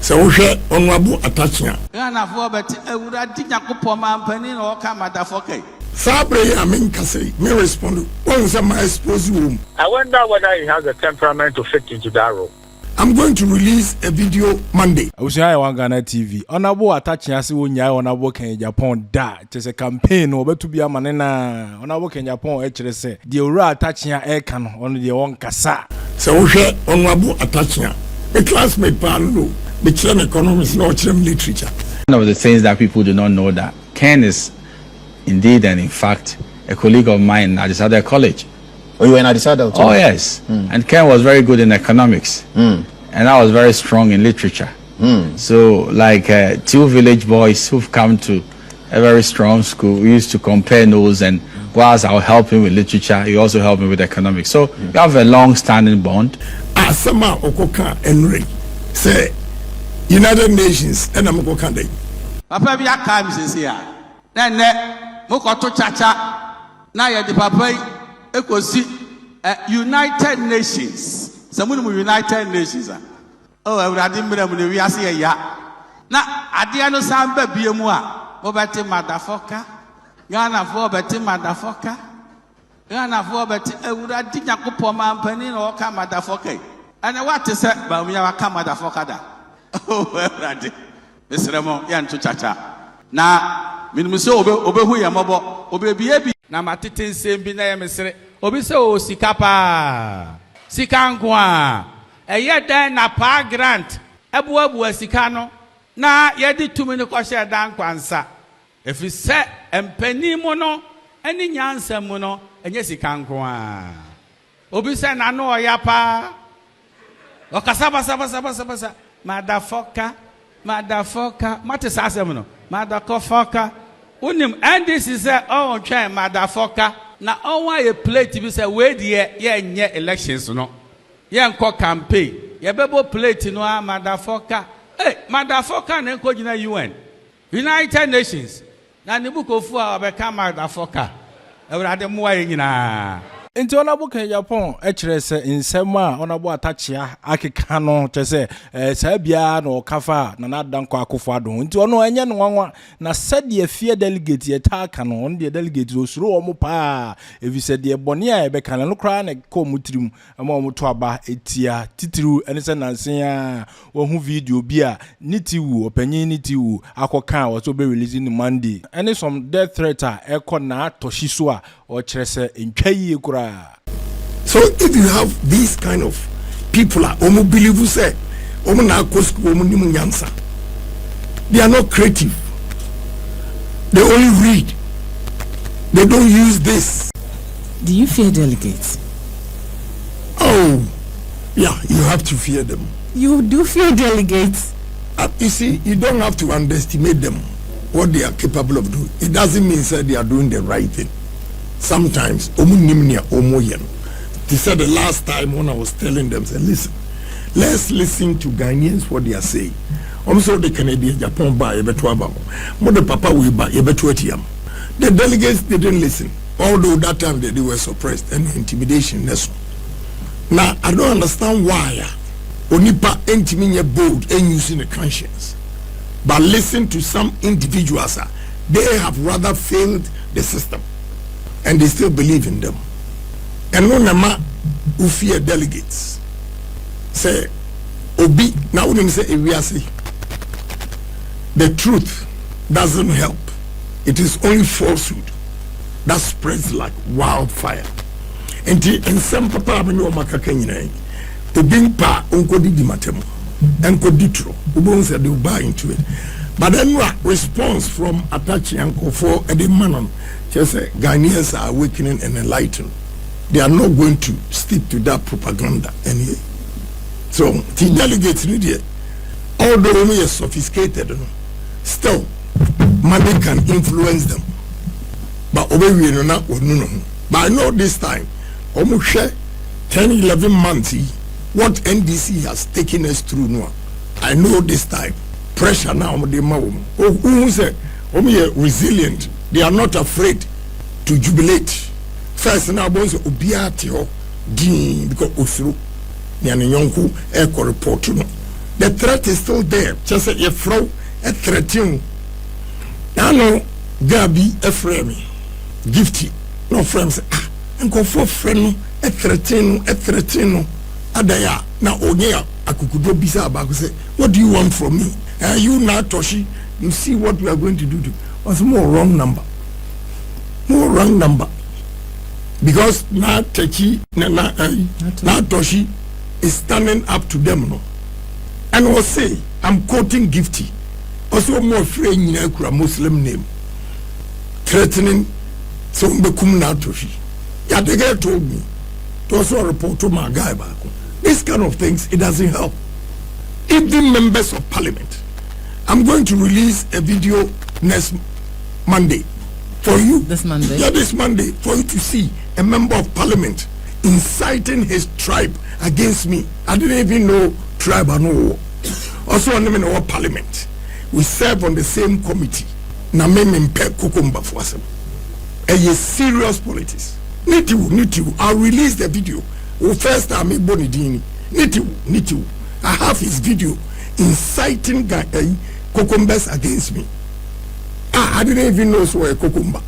So we share honorable Atta Kyea. Ghana for but Ewurade Nyankopon mampani na o ka MsdaFᴜcka. Sabre ya men kase me respond. One say my expose room. I wonder whether he has the temperament to fit into that role. I'm going to release a video Monday. I was on Ghana TV. Honorable Atta Kyea si wonya honorable Agyapong da. It's a campaign over to be a manena. Honorable Agyapong actually say the ora Atta Kyea e kan on the one kasa. So we share honorable Atta Kyea. A classmate Pando, the Chilean economics, no Chilean literature. One of the things that people do not know that Ken is indeed and in fact a colleague of mine at Agyapong College. Oh, you were in Agyapong too? Oh yes, and Ken was very good in economics, and I was very strong in literature. So like two village boys who've come to a very strong school, we used to compare notes, and whilst I'll help him with literature, he also helped me with economics. So we have a long-standing bond. Asama Okoka Henry say United Nations and Amokoka Day. Papa bi aka mi sisi ya. Na ne mo ko to chacha na ye di papa ekosi United Nations. Samunu mu United Nations. Oh, Ewurade mmerem ne wi ase ya. Na ade no samba bie mu a mo beti MsdaFᴜcka. Ghana for beti MsdaFᴜcka. Ghana for beti Ewurade Nyankopon mampani na o ka MsdaFᴜcka. And what is it? But we are come MsdaFᴜcka da. Oh, Ewurade. Mesremo ya nto chacha. Na minimum se obehu ya mobo obebie bi na matete nsem bi na ya mesre obi se o sika pa sika nko a eye dan na pa grant ebuabu sika no na ye di tumi ne ko hye dan kwansa efi se empani mu no eni nyansa mu no enye sika nko a obi se na no oya pa o kasaba saba MsdaFᴜcka mate sa asem no MsdaFᴜcka unim and this is oh try MsdaFᴜcka na onwa ye plate bi say we de ye nye elections no ye nko campaign ye bebo plate no MsdaFᴜcka MsdaFᴜcka na nko gina UN United Nations na ne bukofu a obeka MsdaFᴜcka Ewurade mo aye nyina. Into honorable Agyapong actually say in sema honorable Atta Kyea akeka no che say bia no kafa na nadanko akofo adon into ono enye no nwanwa na sade fie delegate ye ta aka no on de delegate osuro omo pa evi sade bone a ebe kan no kra na ko mutirim ama omo to aba etia titiru ene se nansen a wo hu video bi a nitiwu opanyin nitiwu akoka wo so be releasing Monday ene some death threat a eko Naa Torshie so a o kire se ntwa yi kura. So if you have these kind of people, omo believe you say, omo na kosko omo ni munyansa. They are not creative. They only read. They don't use this. Do you fear delegates? Oh, yeah, you have to fear them. You do fear delegates? You see, you don't have to underestimate them, what they are capable of doing. It doesn't mean that they are doing the right thing. Sometimes, they said the last time when I was telling them, say, listen, let's listen to Ghanaians what they are saying. Also, the Canadian Japan buy the Papa will buy the delegates didn't listen, although that time they were suppressed and intimidation. Now, I don't understand why Onipa intimidate bold and using the conscience. But listen to some individuals, they have rather failed the system. And they still believe in them. And no nama who fear delegates. Say, Obi, now when say the truth doesn't help. It is only falsehood that spreads like wildfire. And some papa no makaka nyina. Obi pa onko di matemo. Enko ditro. Obo say they buy into it. But then response from Atta Kyea for Eddie Manon. Just say Ghanaians are awakening and enlightened. They are not going to stick to that propaganda anyway. So the delegates need, although we are sophisticated, still money can influence them. But we are not. But I know this time, almost 10-11 months, what NDC has taken us through now. I know this time pressure now. Who say we are resilient. They are not afraid to jubilate. First, now, boys, Obiatio, Dean, because Usru, Yanyanku, Echo report, the threat is still there. Just a throw a threat you. I know Gabi a frame gifty no friends and go for friend a threatin adaya now onya akukudo bisa about say what do you want from me? You Naa Torshie, you see what we are going to do to was more wrong number because Naa Torshie is standing up to them no and will say I'm quoting Gifty also more friend in a Muslim name threatening so bekum Naa Torshie. Yeah, the guy told me to also report to my guy back. This kind of things, it doesn't help. Even members of parliament, I'm going to release a video next Monday for you. This Monday? Yeah, this Monday for you to see a member of parliament inciting his tribe against me. I didn't even know tribe or no. Also, I'm in our parliament. We serve on the same committee. Na me mpe kukumba for us. A serious politics. Need you. I'll release the video. First time I boni dini. Need you. I have his video inciting cucumbers against me. I didn't even know so a cucumber.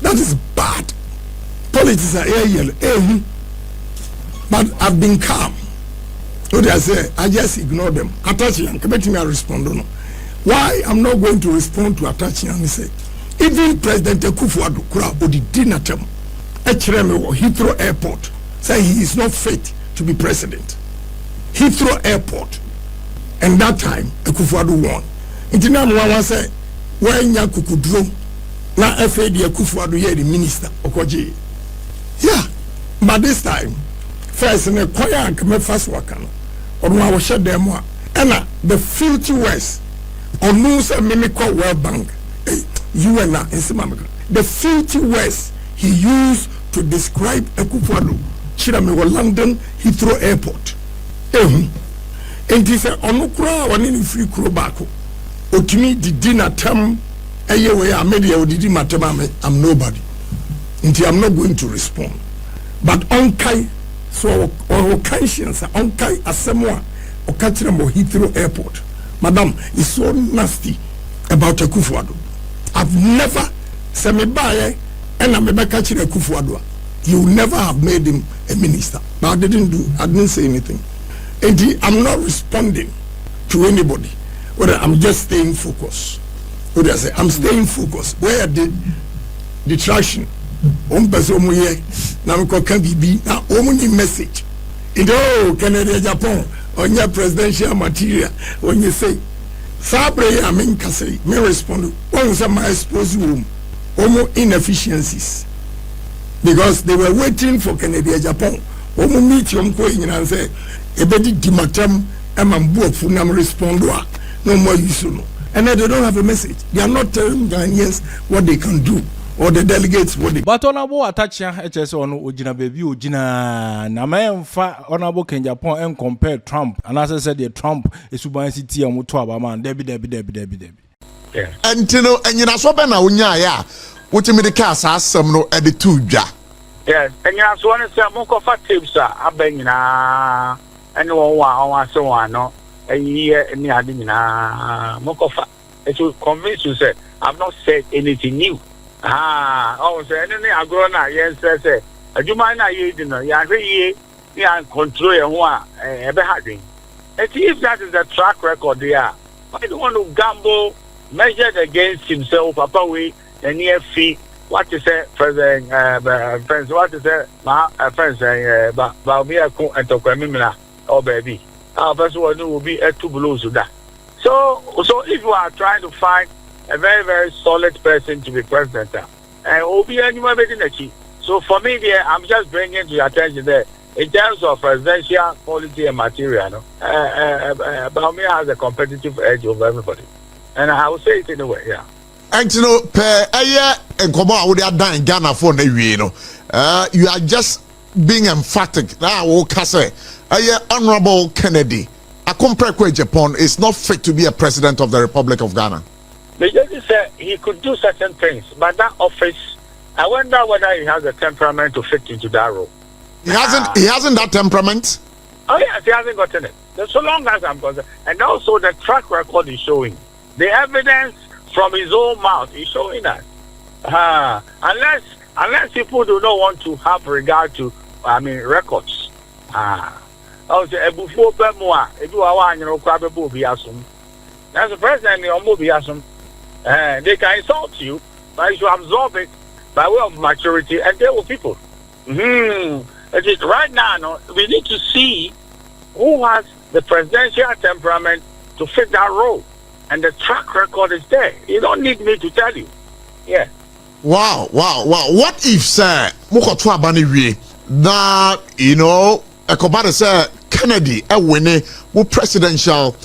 That is bad. Politics are yellow. But I've been calm. What I say, I just ignore them. Atta Kyea, come to me, I respond. No. Why I'm not going to respond to Atta Kyea and say, even President Akufo-Addo Kura Odi Dinatem, Heathrow Airport, say he is not fit to be president. Heathrow Airport, and that time Akufo-Addo won. Intina mwa say, when ya kukudro na FAD Akufo-Addo ye the minister okoje. Yeah, but this time, first in a choir and come first wakano, or no was shut them one. And the filthy words, or no say mimical World Bank. You and the filthy words he used to describe Akufo-Addo Chiramewo London Heathrow Airport. And he said, Onukura wanini free krobako. Otimi di dinner term ayewe amedia odidi matema I'm nobody. Until I'm not going to respond. But onkai so or conscience onkai asemwa okachiramo Heathrow Airport. Madam, is so nasty about Akufo-Addo. I've never said me buy and I'm a catching Akufo-Addo. You never have made him a minister. But I didn't say anything. And I'm not responding to anybody. Whether I'm just staying focused. What I say, I'm staying focused. Where I did detraction. Now only message. Agyapong on your presidential material when you say Sabre I mean say me respond one some my expose room inefficiencies because they were waiting for Agyapong meet you and say ebedi dimatem emambu funam respond no more use no and they don't have a message. They are not telling Ghanaians what they can do or the delegates what they. But honorable Atta Kyea HS on Ojina baby Ojina na memfa honorable Agyapong and compare Trump and as I said the Trump is suban city and mutu abaman debi. Yeah. And you know and you know so be na unya ya wuti me de ka asasem no e de tu dwa. Yes, and you know so one say mo ko fa tips abanyina and one so one no year ni ade nyina mo ko fa it will convince you say I've not said anything new. Oh, say any agro na yes say adwuma na ye di no ya hwe ye ya control ye ho a ebe hadwen. If that is the track record there, I don't want to gamble measured against himself papa we the near fee what you say president friends what you say my friends ba me ko entokwamimina oh baby first one will be a two blows to that. So if you are trying to find a very, very solid person to be president, and Obi anyone better. So for me, there, I'm just bringing to your attention there in terms of presidential quality and material. No, Baumia has a competitive edge over everybody, and I will say it in a way, yeah. And you know, and come on, we are done Ghana for the you are just being emphatic. Now, say, Honorable Kennedy, I compare Agyapong is not fit to be a president of the Republic of Ghana. The judge said he could do certain things, but that office, I wonder whether he has the temperament to fit into that role. He hasn't that temperament? Oh yes, he hasn't gotten it. So long as I'm concerned. And also the track record is showing. The evidence from his own mouth is showing that. Unless people do not want to have regard to, records. That's the president they can insult you, but you should absorb it by way of maturity and deal with people. Right now, we need to see who has the presidential temperament to fit that role. And the track record is there. You don't need me to tell you. Yeah. Wow. What if, sir, Mukotwa Baniwi, that, Ekobada, sir, Kennedy, winning with presidential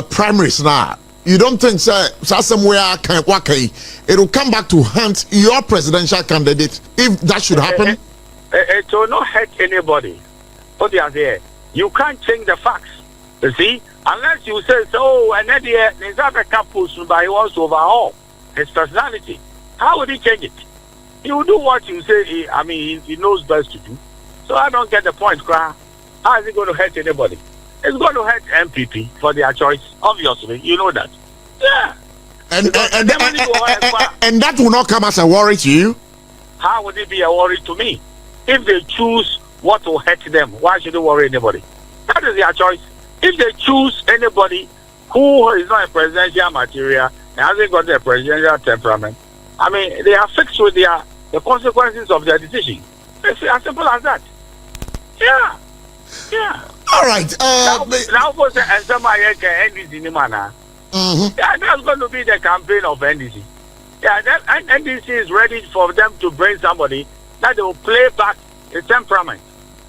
primaries now? You don't think, sir, somewhere it will come back to hunt your presidential candidate if that should happen? It will not hurt anybody. What you are there, you can't change the facts. You see, unless you say so, and then there's other couples, but he wants to overhaul his personality. How would he change it? He will do what you say. He knows best to do. So I don't get the point, Kra. How is it going to hurt anybody? It's going to hurt MPP for their choice. Obviously, you know that. Yeah. And that will not come as a worry to you? How would it be a worry to me? If they choose what will hurt them, why should they worry anybody? That is their choice. If they choose anybody who is not a presidential material and hasn't got a presidential temperament, they are fixed with the consequences of their decision. It's as simple as that. Yeah. All right. Now, for the NDC, that's going to be the campaign of NDC. Yeah, NDC is ready for them to bring somebody that they will play back the temperament.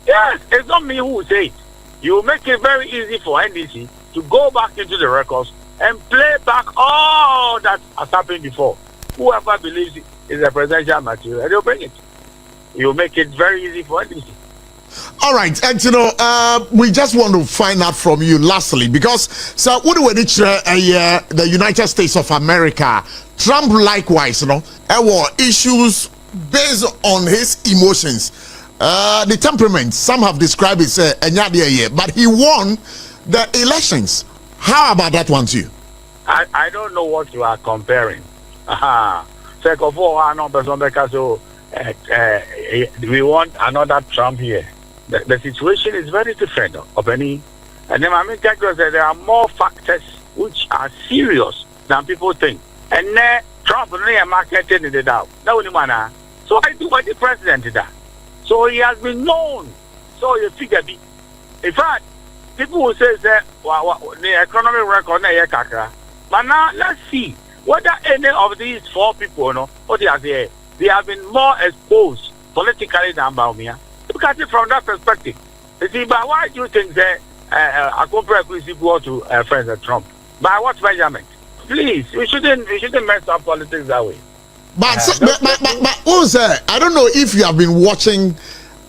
Yes, it's not me who will say it. You make it very easy for NDC to go back into the records and play back all that has happened before. Whoever believes it is a presidential material, they'll bring it. You make it very easy for NDC. All right, and we just want to find out from you lastly, because so what do we reach the United States of America? Trump likewise, issues based on his emotions. The temperament, some have described it but he won the elections. How about that one too? I don't know what you are comparing. Second of all, I know so we want another Trump here. The situation is very different of any. And then there are more factors which are serious than people think. And then Trump is marketing it out. So I do what the president did that. So he has been known. So you figure be. In fact, people will say that the economic record but now let's see whether any of these four people, what they are there, they have been more exposed politically than Baumia. Look at it from that perspective. You see, but why do you think that Agyapong could go to friends of Trump? By what measurement? Please, we shouldn't mess up politics that way. But I don't know if you have been watching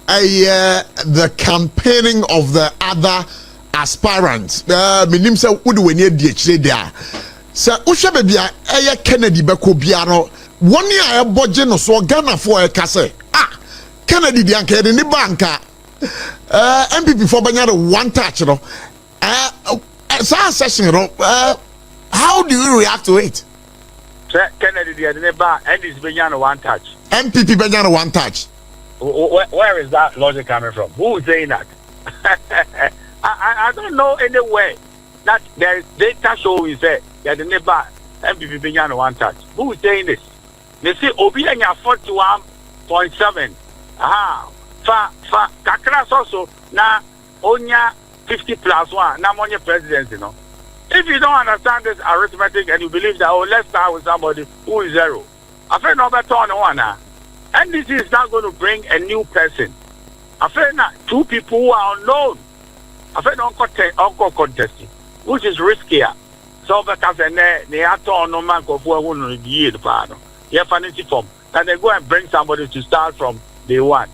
the campaigning of the other aspirants. So Kennedy Bekobiano 1 year budget no so Ghana for a case. Kennedy Dianke in the banka MPP for Banyana 1 touch, how do you react to it? Kennedy didn't buy and it's Banyana 1 touch. MPP Banyana 1 touch. Where is that logic coming from? Who is saying that? I don't know any way that there is data showing that they didn't buy MPP Banyana 1 touch. Who is saying this? They say Obianya 41.7. Kakras also na onya 50 plus 1. Na money president, If you don't understand this arithmetic and you believe that, let's start with somebody who is 0. I feel no better on one. And this is not going to bring a new person. I feel not 2 people who are unknown. I feel uncle contesting, which is riskier. So because they are torn no man for who the partner. You have fancy form. Then they go and bring somebody to start from day one.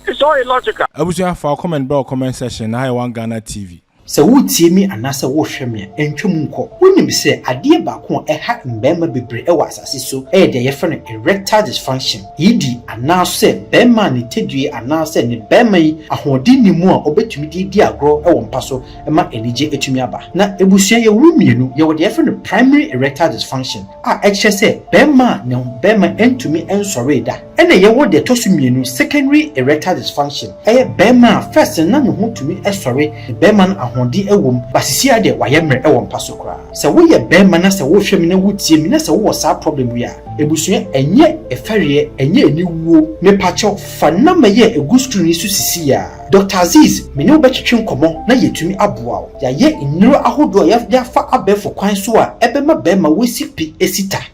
It's all illogical. I wish you have for comment session. I want Ghana TV. sɛ wotie mi anase wo hwɛ me entwem nkɔ wonim sɛ adeɛ baako ɛha mbɛma bebre ɛwɔ asase so ɛyɛ de yɛfrɛ no erectile dysfunction yidi anase bɛma ne tedue anase ne bɛma yi ahoɔden ni mu a obetumi di agorɔ ɛwɔ mpa so ɛma enigye etumi aba na ebusua yɛ wo mienu yɛ wɔ de yɛfrɛ no primary erectile dysfunction a ɛkyerɛ sɛ bɛma ne bɛma entumi ensɔre da ɛna yɛwɔ de tosu mienu secondary erectile dysfunction ɛyɛ bɛma first na ne ho tumi ɛsɔre bɛma no ahoɔden ɛwɔ basisi ade wayɛ mmerɛ ɛwɔ mpa so koraa sɛ woyɛ bɛma na sɛ wohwɛ mi na wotie mi na sɛ wowɔ saa problem wi a ebusua ɛnyɛ ɛfɛreɛ ɛnyɛ eniwuo mepakyɛw fa na mɛyɛ egu screen so sisi ya Dr. Aziz me ne wobɛtwetwe nkɔmɔ na yɛtumi aboa wo yɛayɛ nnuro ahodoɔ yɛafa abɛfo kwan so a ɛbɛma bɛma wosi pi esita